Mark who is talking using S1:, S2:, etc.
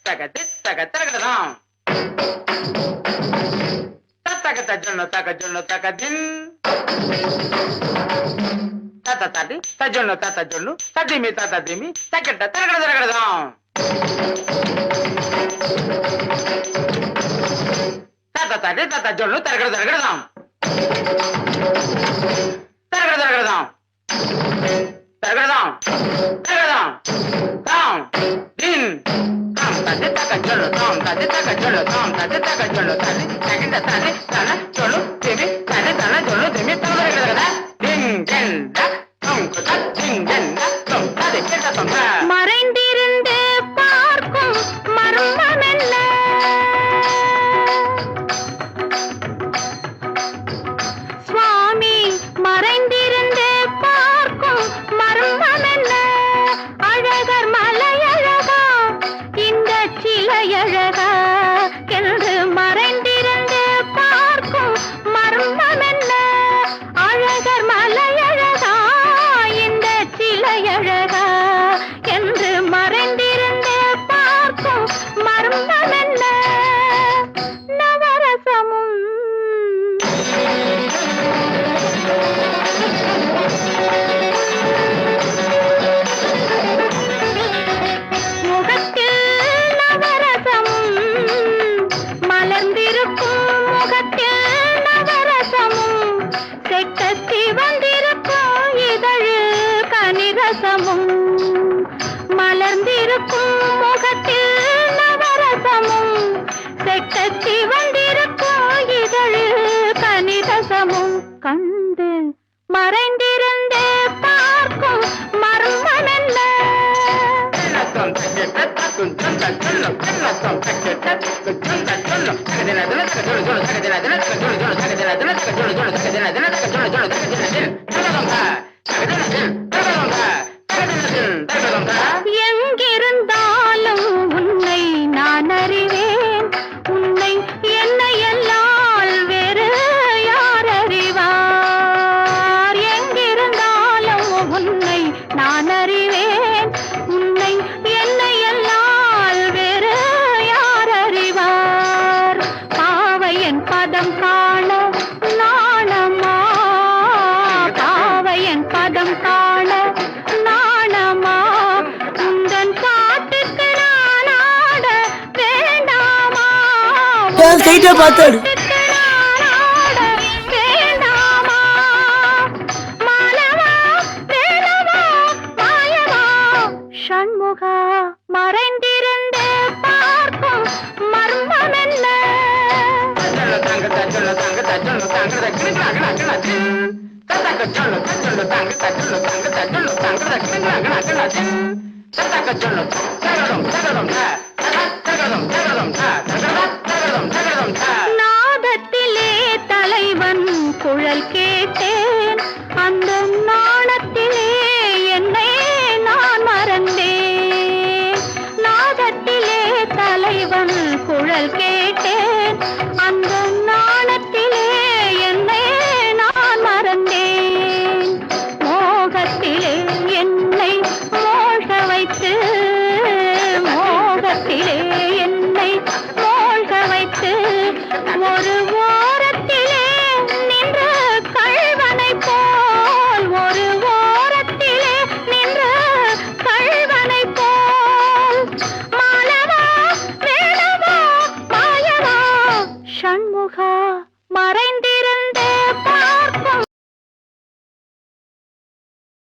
S1: தக தித்தக தகடதாம் தத்தக தஜொன்னு தக ஜொன்னு தக தின் தத்த தடி தஜொன்னு தத்த ஜொன்னு ததிமி தத்த திமி தக்கெட்ட தரகட தரகடதாம் தத்த தடி தத்த ஜொன்னு தரகட தரகடதாம் தரகட தரகடதாம் தரகடதாம் தரகடதாம் தாம் தின் தாம் தடி தக ஜொன்னு தாம் தடி தக ஜொன்னு தாம் தடி தக ஜொன்னு தடி தகிட தடி தன ஜொன்னு திமி தடி தன ஜொன்னு திமி தரகட தரகட தின் தின்
S2: மறைந்திருந்து பார்க்கும் மர்மம் என்ன சுவாமி மறைந்திருந்து பார்க்கும் மர்மம் என்ன அழகர் மலையழகா இந்த சிலையழகா என்று மறைந்திருந்து பார்க்கும் மர்மம் என்ன அழகர் மலையழகா அழகா என்று மறைந்திருந்து பார்க்கும் மர்மம் என்ன நவரசமும் முகத்தில் நவரசமும் மலர்ந்திருக்கும் முகத்தில் நவரசமும் செக்கத்தி வந்திருக்கும் இதழ் கனிரசமும் மலர்ந்திருக்கும் முகத்தில் நவரசமும் செக்கத்தி வந்திருக்கும் இதழ் கனிரசமும் கண்டு மறைந்திருந்து பார்க்கும் மர்மம் என்ன எங்கிருந்தாலும் உன்னை நான் அறிவேன் உன்னை என்னை எல்லால் வேறு யார் அறிவார் எங்கிருந்தாலும் உன்னை நான் அறிவேன் உன்னை என்னை எல்லால் வேறு யார் அறிவார் பாவையன் பதம் காண நாணமா பாவையன் பதம் காண நாணமா உந்தன் காட்டுக்கு நான் ஆட வேண்டாமா
S3: சைட்டை பார்த்தாடு
S2: வேண்டாமா மாலவா வேலவா மாயவா ஷண்முகா மறைந்திருந்து பார்க்கும் மர்மம் என்ன நாதத்திலே தலைவன் குழல் கேட்டேன் அந்த நாணத்திலே என்னை நான் மறந்தேன் நாதத்திலே தலைவன் குழல் கேட்டேன் அந்த நாணத்திலே என்னை நான் மறந்தேன் மோகத்திலே என்னை மோக வைத்து மோகத்திலே என்னை மோக வைத்து ஒரு ஓரத்திலே நின்று கள்வனை போல் ஒரு ஓரத்திலே நின்று கள்வனை போல் மாலவா வேலவா மாயவா ஷண்முகா மறைந்திருந்தே